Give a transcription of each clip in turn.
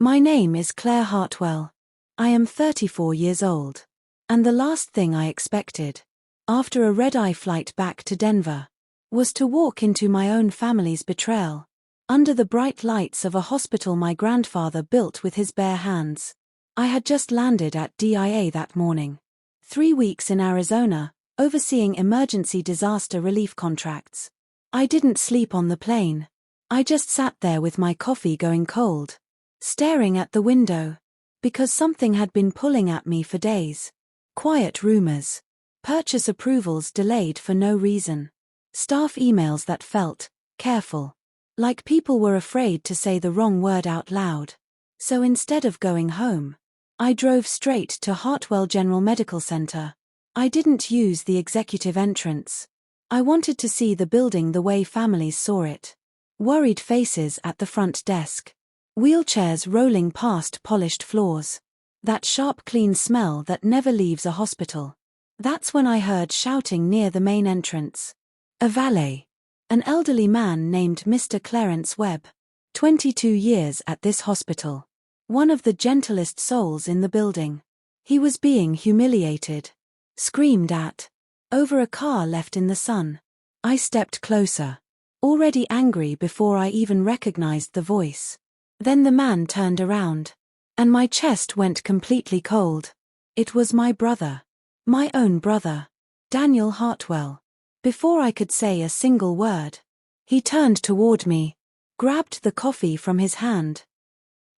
My name is Claire Hartwell. I am 34 years old. And the last thing I expected, after a red-eye flight back to Denver, was to walk into my own family's betrayal, under the bright lights of a hospital my grandfather built with his bare hands. I had just landed at DIA that morning. 3 weeks in Arizona, overseeing emergency disaster relief contracts. I didn't sleep on the plane. I just sat there with my coffee going cold, staring at the window, because something had been pulling at me for days. Quiet rumors. Purchase approvals delayed for no reason. Staff emails that felt careful, like people were afraid to say the wrong word out loud. So instead of going home, I drove straight to Hartwell General Medical Center. I didn't use the executive entrance. I wanted to see the building the way families saw it. Worried faces at the front desk. Wheelchairs rolling past polished floors. That sharp clean smell that never leaves a hospital. That's when I heard shouting near the main entrance. A valet. An elderly man named Mr. Clarence Webb. 22 years at this hospital. One of the gentlest souls in the building. He was being humiliated. Screamed at. Over a car left in the sun. I stepped closer. Already angry before I even recognized the voice. Then the man turned around. And my chest went completely cold. It was my brother. My own brother. Daniel Hartwell. Before I could say a single word, he turned toward me, grabbed the coffee from his hand,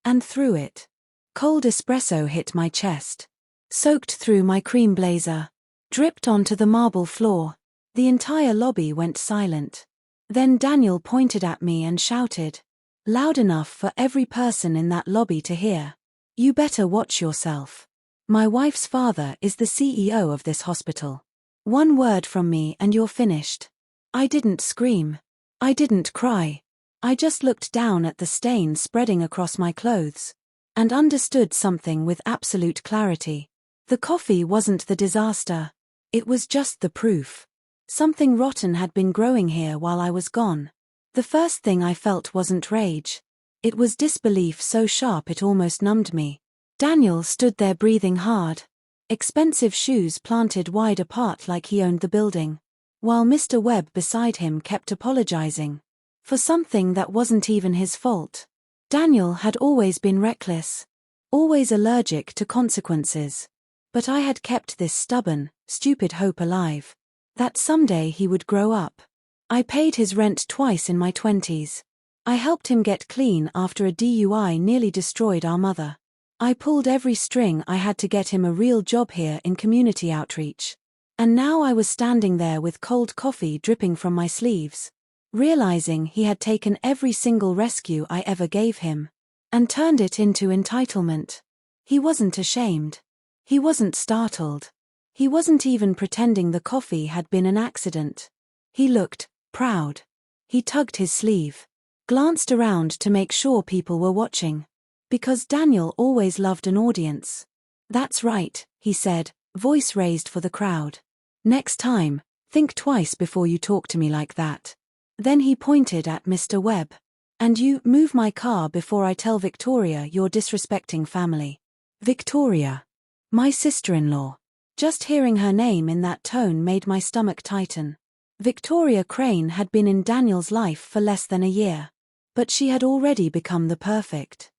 and threw it. Cold espresso hit my chest, soaked through my cream blazer, dripped onto the marble floor. The entire lobby went silent. Then Daniel pointed at me and shouted, loud enough for every person in that lobby to hear. You better watch yourself. My wife's father is the CEO of this hospital. One word from me and you're finished. I didn't scream. I didn't cry. I just looked down at the stain spreading across my clothes, and understood something with absolute clarity. The coffee wasn't the disaster. It was just the proof. Something rotten had been growing here while I was gone. The first thing I felt wasn't rage. It was disbelief so sharp it almost numbed me. Daniel stood there breathing hard. Expensive shoes planted wide apart like he owned the building. While Mr. Webb beside him kept apologizing. For something that wasn't even his fault. Daniel had always been reckless. Always allergic to consequences. But I had kept this stubborn, stupid hope alive. That someday he would grow up. I paid his rent twice in my 20s. I helped him get clean after a DUI nearly destroyed our mother. I pulled every string I had to get him a real job here in community outreach. And now I was standing there with cold coffee dripping from my sleeves, realizing he had taken every single rescue I ever gave him, and turned it into entitlement. He wasn't ashamed. He wasn't startled. He wasn't even pretending the coffee had been an accident. He looked proud. He tugged his sleeve. Glanced around to make sure people were watching. Because Daniel always loved an audience. That's right, he said, voice raised for the crowd. Next time, think twice before you talk to me like that. Then he pointed at Mr. Webb. And you, move my car before I tell Victoria you're disrespecting family. Victoria. My sister-in-law. Just hearing her name in that tone made my stomach tighten. Victoria Crane had been in Daniel's life for less than a year. But she had already become the perfect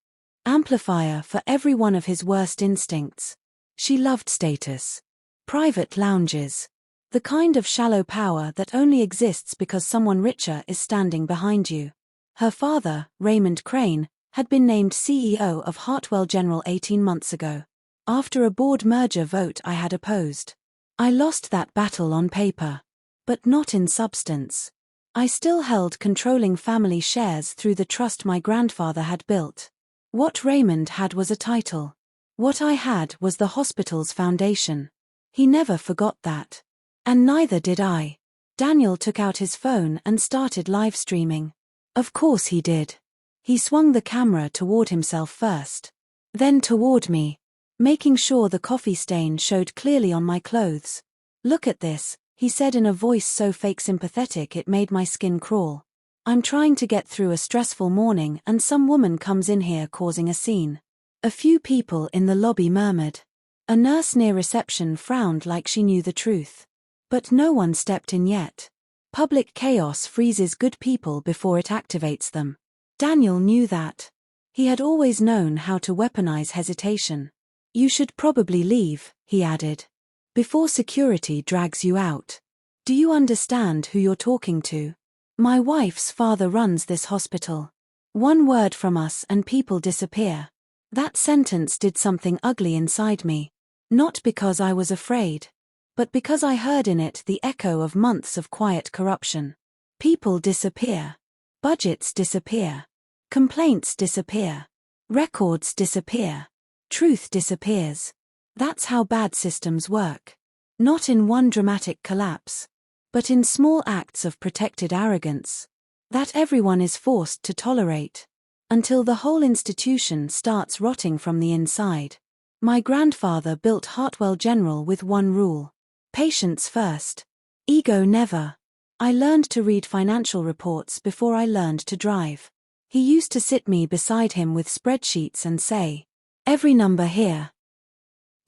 amplifier for every one of his worst instincts. She loved status. Private lounges. The kind of shallow power that only exists because someone richer is standing behind you. Her father, Raymond Crane, had been named CEO of Hartwell General 18 months ago. After a board merger vote I had opposed. I lost that battle on paper. But not in substance. I still held controlling family shares through the trust my grandfather had built. What Raymond had was a title. What I had was the hospital's foundation. He never forgot that. And neither did I. Daniel took out his phone and started live streaming. Of course he did. He swung the camera toward himself first. Then toward me. Making sure the coffee stain showed clearly on my clothes. Look at this, he said in a voice so fake sympathetic it made my skin crawl. I'm trying to get through a stressful morning and some woman comes in here causing a scene. A few people in the lobby murmured. A nurse near reception frowned like she knew the truth. But no one stepped in yet. Public chaos freezes good people before it activates them. Daniel knew that. He had always known how to weaponize hesitation. You should probably leave, he added. Before security drags you out. Do you understand who you're talking to? My wife's father runs this hospital. One word from us and people disappear. That sentence did something ugly inside me. Not because I was afraid, but because I heard in it the echo of months of quiet corruption. People disappear. Budgets disappear. Complaints disappear. Records disappear. Truth disappears. That's how bad systems work. Not in one dramatic collapse, but in small acts of protected arrogance that everyone is forced to tolerate until the whole institution starts rotting from the inside. My grandfather built Hartwell General with one rule: patience first. Ego never. I learned to read financial reports before I learned to drive. He used to sit me beside him with spreadsheets and say, every number here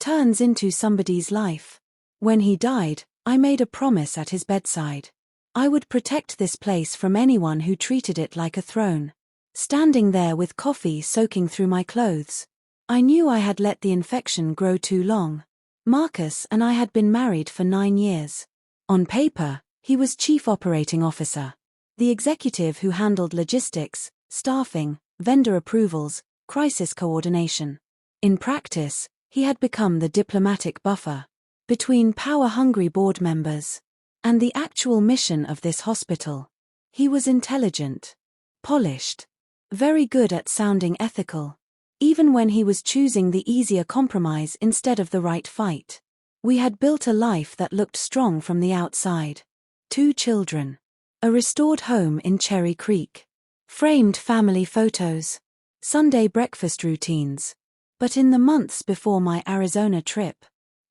turns into somebody's life. When he died, I made a promise at his bedside. I would protect this place from anyone who treated it like a throne. Standing there with coffee soaking through my clothes, I knew I had let the infection grow too long. Marcus and I had been married for 9 years. On paper, he was Chief Operating Officer, the executive who handled logistics, staffing, vendor approvals, crisis coordination. In practice, he had become the diplomatic buffer between power-hungry board members and the actual mission of this hospital. He was intelligent, polished, very good at sounding ethical, even when he was choosing the easier compromise instead of the right fight. We had built a life that looked strong from the outside. 2 children. A restored home in Cherry Creek. Framed family photos. Sunday breakfast routines. But in the months before my Arizona trip,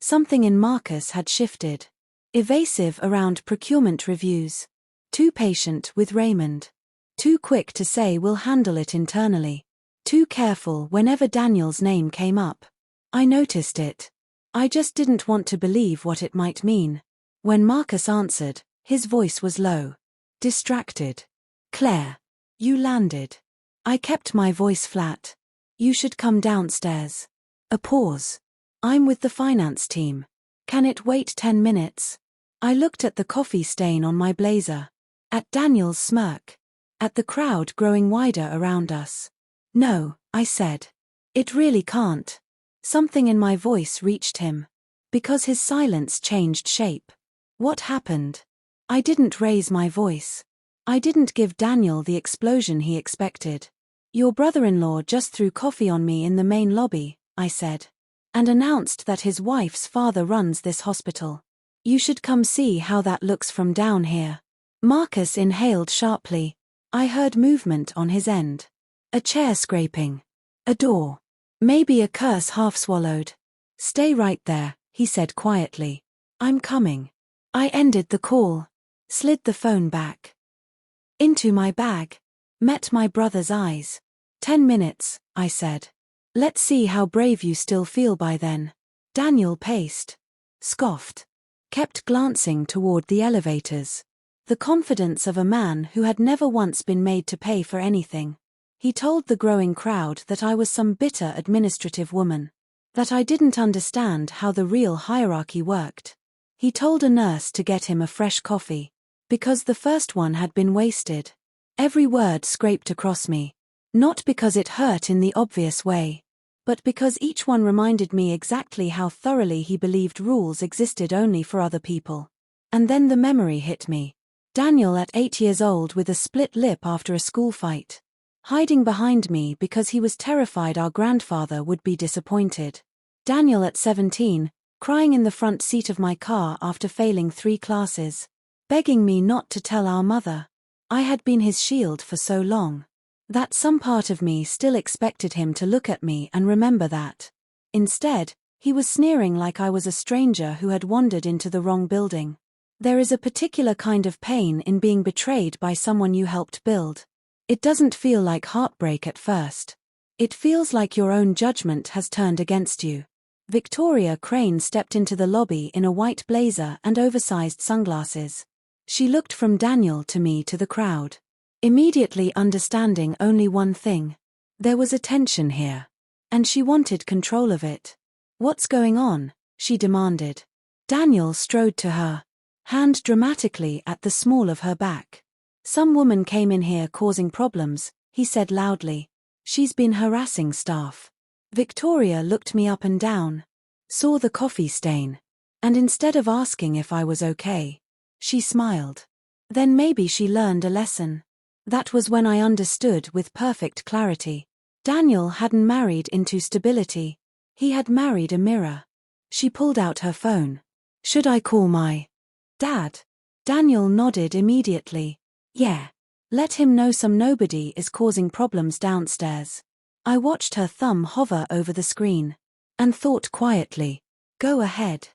something in Marcus had shifted. Evasive around procurement reviews. Too patient with Raymond. Too quick to say we'll handle it internally. Too careful whenever Daniel's name came up. I noticed it. I just didn't want to believe what it might mean. When Marcus answered, his voice was low. Distracted. Claire. You landed. I kept my voice flat. You should come downstairs. A pause. I'm with the finance team. Can it wait 10 minutes? I looked at the coffee stain on my blazer. At Daniel's smirk. At the crowd growing wider around us. No, I said. It really can't. Something in my voice reached him. Because his silence changed shape. What happened? I didn't raise my voice. I didn't give Daniel the explosion he expected. Your brother-in-law just threw coffee on me in the main lobby, I said. And announced that his wife's father runs this hospital. You should come see how that looks from down here. Marcus inhaled sharply. I heard movement on his end. A chair scraping. A door. Maybe a curse half swallowed. Stay right there, he said quietly. I'm coming. I ended the call. Slid the phone back into my bag. Met my brother's eyes. 10 minutes, I said. Let's see how brave you still feel by then. Daniel paced. Scoffed. Kept glancing toward the elevators. The confidence of a man who had never once been made to pay for anything. He told the growing crowd that I was some bitter administrative woman. That I didn't understand how the real hierarchy worked. He told a nurse to get him a fresh coffee. Because the first one had been wasted. Every word scraped across me. Not because it hurt in the obvious way. But because each one reminded me exactly how thoroughly he believed rules existed only for other people. And then the memory hit me. Daniel at 8 years old with a split lip after a school fight. Hiding behind me because he was terrified our grandfather would be disappointed. Daniel at 17, crying in the front seat of my car after failing 3 classes. Begging me not to tell our mother. I had been his shield for so long. That some part of me still expected him to look at me and remember that. Instead, he was sneering like I was a stranger who had wandered into the wrong building. There is a particular kind of pain in being betrayed by someone you helped build. It doesn't feel like heartbreak at first. It feels like your own judgment has turned against you. Victoria Crane stepped into the lobby in a white blazer and oversized sunglasses. She looked from Daniel to me to the crowd, immediately understanding only one thing. There was a tension here. And she wanted control of it. "What's going on?" she demanded. Daniel strode to her, hand dramatically at the small of her back. "Some woman came in here causing problems," he said loudly. "She's been harassing staff." Victoria looked me up and down, saw the coffee stain, and instead of asking if I was okay, she smiled. Then maybe she learned a lesson. That was when I understood with perfect clarity. Daniel hadn't married into stability. He had married a mirror. She pulled out her phone. "Should I call my dad?" Daniel nodded immediately. "Yeah. Let him know some nobody is causing problems downstairs." I watched her thumb hover over the screen, and thought quietly, "Go ahead.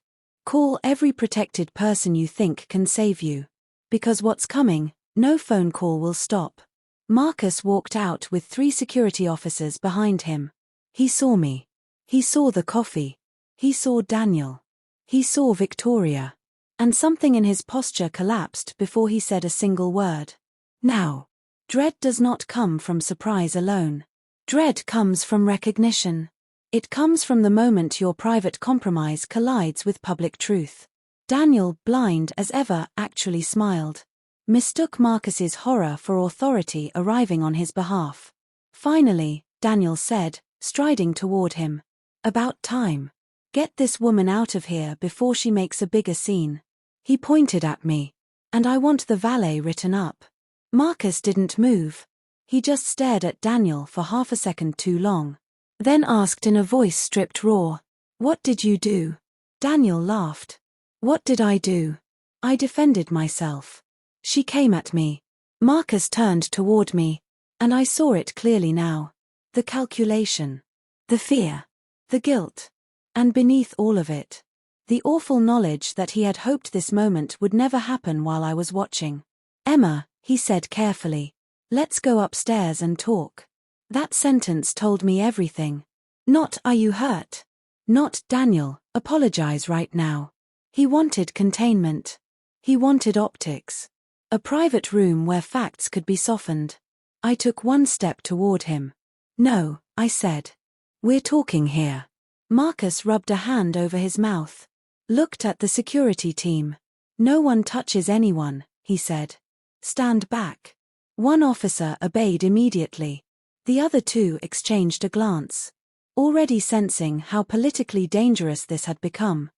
Call every protected person you think can save you. Because what's coming, no phone call will stop." Marcus walked out with 3 security officers behind him. He saw me. He saw the coffee. He saw Daniel. He saw Victoria. And something in his posture collapsed before he said a single word. "Now." Dread does not come from surprise alone. Dread comes from recognition. It comes from the moment your private compromise collides with public truth. Daniel, blind as ever, actually smiled. Mistook Marcus's horror for authority arriving on his behalf. Finally, Daniel said, striding toward him. "About time. Get this woman out of here before she makes a bigger scene." He pointed at me. "And I want the valet written up." Marcus didn't move. He just stared at Daniel for half a second too long. Then asked in a voice stripped raw, "What did you do?" Daniel laughed. "What did I do? I defended myself." She came at me. Marcus turned toward me, and I saw it clearly now. The calculation. The fear. The guilt. And beneath all of it, the awful knowledge that he had hoped this moment would never happen while I was watching. "Emma," he said carefully, "let's go upstairs and talk." That sentence told me everything. Not "Are you hurt?" Not "Daniel, apologize right now." He wanted containment. He wanted optics. A private room where facts could be softened. I took one step toward him. "No," I said. "We're talking here." Marcus rubbed a hand over his mouth. Looked at the security team. "No one touches anyone," he said. "Stand back." One officer obeyed immediately. The other 2 exchanged a glance, already sensing how politically dangerous this had become.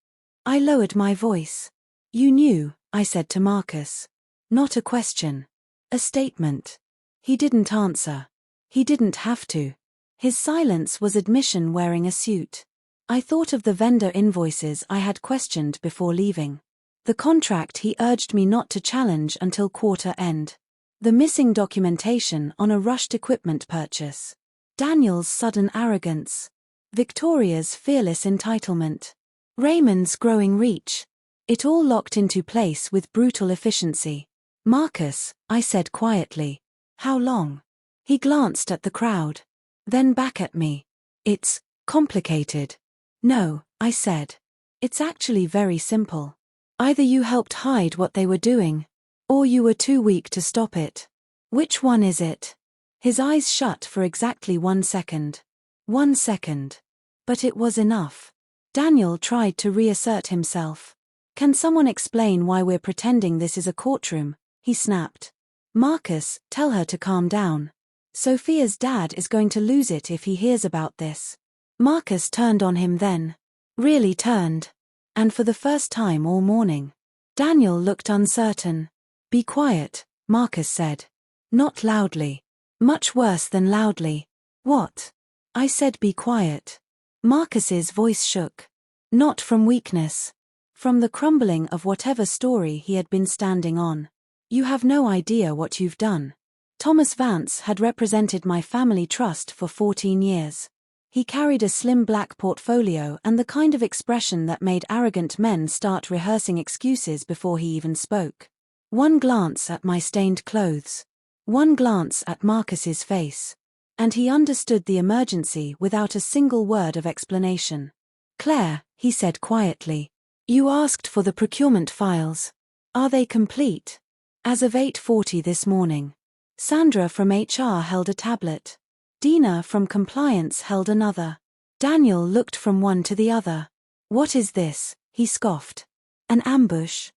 I lowered my voice. "You knew," I said to Marcus. Not a question. A statement. He didn't answer. He didn't have to. His silence was admission wearing a suit. I thought of the vendor invoices I had questioned before leaving. The contract he urged me not to challenge until quarter end. The missing documentation on a rushed equipment purchase. Daniel's sudden arrogance. Victoria's fearless entitlement. Raymond's growing reach. It all locked into place with brutal efficiency. "Marcus," I said quietly. "How long?" He glanced at the crowd. Then back at me. "It's complicated." "No," I said. "It's actually very simple. Either you helped hide what they were doing, or you were too weak to stop it. Which one is it?" His eyes shut for exactly 1 second. 1 second. But it was enough. Daniel tried to reassert himself. "Can someone explain why we're pretending this is a courtroom?" he snapped. "Marcus, tell her to calm down. Sophia's dad is going to lose it if he hears about this." Marcus turned on him then. Really turned. And for the first time all morning. Daniel looked uncertain. "Be quiet," Marcus said. Not loudly. Much worse than loudly. "What?" I said, "Be quiet." Marcus's voice shook. Not from weakness. From the crumbling of whatever story he had been standing on. "You have no idea what you've done." Thomas Vance had represented my family trust for 14 years. He carried a slim black portfolio and the kind of expression that made arrogant men start rehearsing excuses before he even spoke. One glance at my stained clothes. One glance at Marcus's face. And he understood the emergency without a single word of explanation. "Claire," he said quietly, "you asked for the procurement files. Are they complete?" As of 8:40 this morning. Sandra from HR held a tablet. Dina from compliance held another. Daniel looked from one to the other. "What is this?" he scoffed. "An ambush?"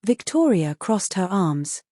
Victoria crossed her arms.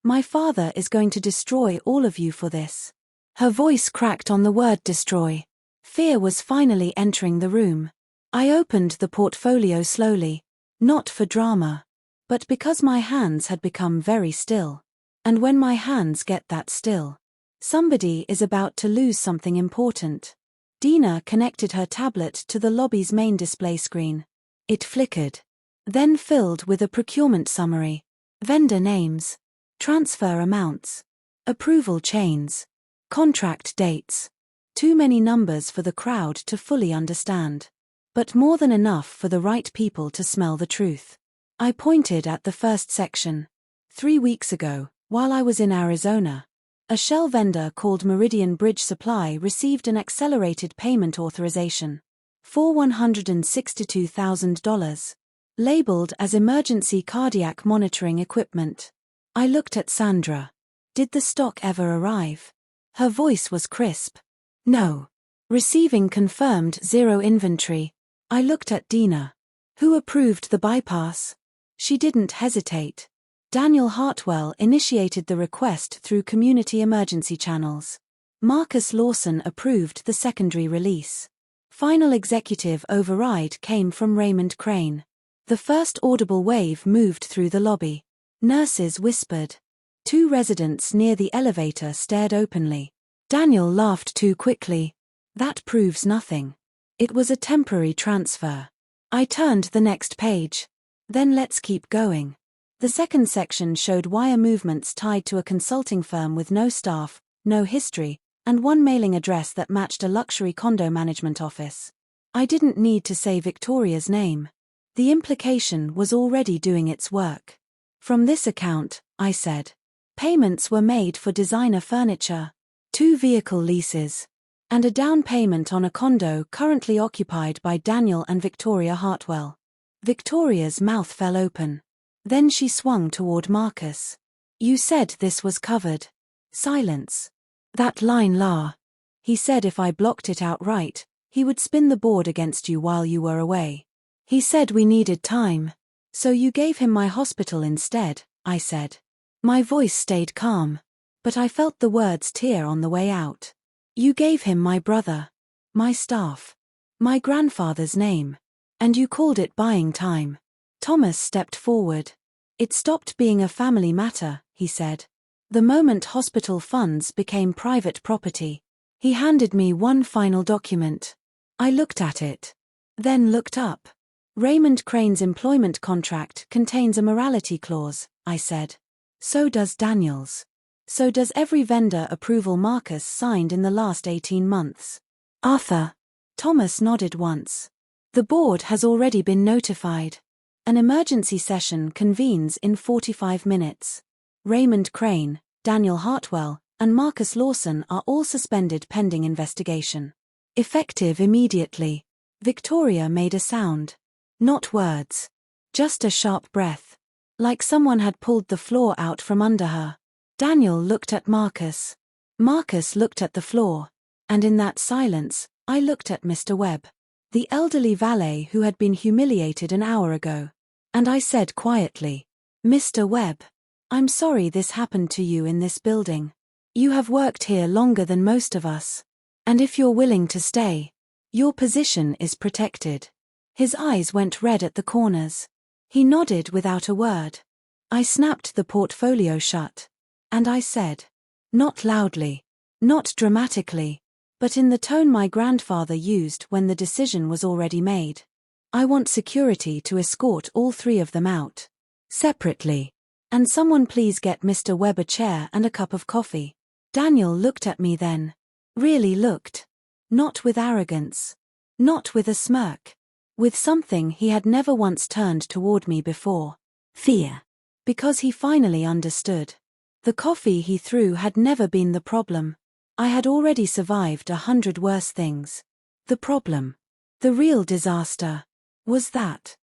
"My father is going to destroy all of you for this." Her voice cracked on the word destroy. Fear was finally entering the room. I opened the portfolio slowly, not for drama, but because my hands had become very still. And when my hands get that still, somebody is about to lose something important. Dina connected her tablet to the lobby's main display screen. It flickered, then filled with a procurement summary. Vendor names, transfer amounts, approval chains, contract dates. Too many numbers for the crowd to fully understand. But more than enough for the right people to smell the truth. I pointed at the first section. 3 weeks ago, while I was in Arizona, a shell vendor called Meridian Bridge Supply received an accelerated payment authorization for $162,000, labeled as emergency cardiac monitoring equipment. I looked at Sandra. Did the stock ever arrive? Her voice was crisp. No. Receiving confirmed, zero inventory. I looked at Dina. Who approved the bypass? She didn't hesitate. Daniel Hartwell initiated the request through community emergency channels. Marcus Lawson approved the secondary release. Final executive override came from Raymond Crane. The first audible wave moved through the lobby. Nurses whispered. 2 residents near the elevator stared openly. Daniel laughed too quickly. That proves nothing. It was a temporary transfer. I turned the next page. Then let's keep going. The second section showed wire movements tied to a consulting firm with no staff, no history, and one mailing address that matched a luxury condo management office. I didn't need to say Victoria's name. The implication was already doing its work. From this account, I said. Payments were made for designer furniture, 2 vehicle leases, and a down payment on a condo currently occupied by Daniel and Victoria Hartwell. Victoria's mouth fell open. Then she swung toward Marcus. "You said this was covered." Silence. "That line, La." He said if I blocked it outright, he would spin the board against you while you were away. He said we needed time. "So you gave him my hospital instead," I said. My voice stayed calm, but I felt the words tear on the way out. "You gave him my brother, my staff, my grandfather's name, and you called it buying time." Thomas stepped forward. "It stopped being a family matter," he said. "The moment hospital funds became private property." He handed me one final document. I looked at it. Then looked up. "Raymond Crane's employment contract contains a morality clause," I said. "So does Daniel's. So does every vendor approval Marcus signed in the last 18 months. "Arthur." Thomas nodded once. "The board has already been notified. An emergency session convenes in 45 minutes. Raymond Crane, Daniel Hartwell, and Marcus Lawson are all suspended pending investigation. Effective immediately." Victoria made a sound. Not words. Just a sharp breath. Like someone had pulled the floor out from under her. Daniel looked at Marcus. Marcus looked at the floor. And in that silence, I looked at Mr. Webb, the elderly valet who had been humiliated an hour ago. And I said quietly, "Mr. Webb, I'm sorry this happened to you in this building. You have worked here longer than most of us. And if you're willing to stay, your position is protected." His eyes went red at the corners. He nodded without a word. I snapped the portfolio shut. And I said, not loudly, not dramatically, but in the tone my grandfather used when the decision was already made. "I want security to escort all 3 of them out. Separately. And someone please get Mr. Webb a chair and a cup of coffee." Daniel looked at me then. Really looked. Not with arrogance. Not with a smirk. With something he had never once turned toward me before. Fear. Because he finally understood. The coffee he threw had never been the problem. I had already survived 100 worse things. The problem, the real disaster, was that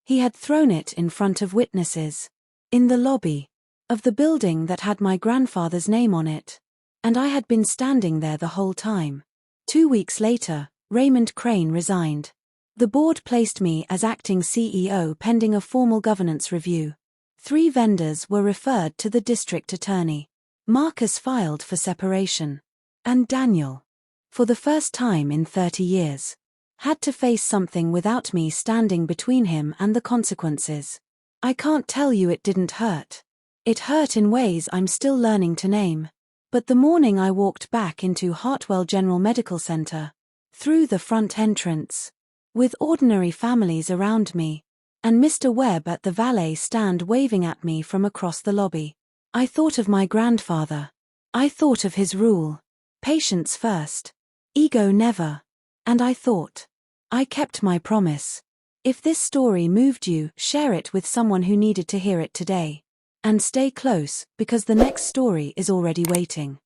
he had thrown it in front of witnesses. In the lobby of the building that had my grandfather's name on it. And I had been standing there the whole time. 2 weeks later, Raymond Crane resigned. The board placed me as acting CEO pending a formal governance review. 3 vendors were referred to the district attorney. Marcus filed for separation. And Daniel, for the first time in 30 years, had to face something without me standing between him and the consequences. I can't tell you it didn't hurt. It hurt in ways I'm still learning to name. But the morning I walked back into Hartwell General Medical Center, through the front entrance, with ordinary families around me, and Mr. Webb at the valet stand waving at me from across the lobby, I thought of my grandfather. I thought of his rule. Patience first. Ego never. And I thought, I kept my promise. If this story moved you, share it with someone who needed to hear it today. And stay close, because the next story is already waiting.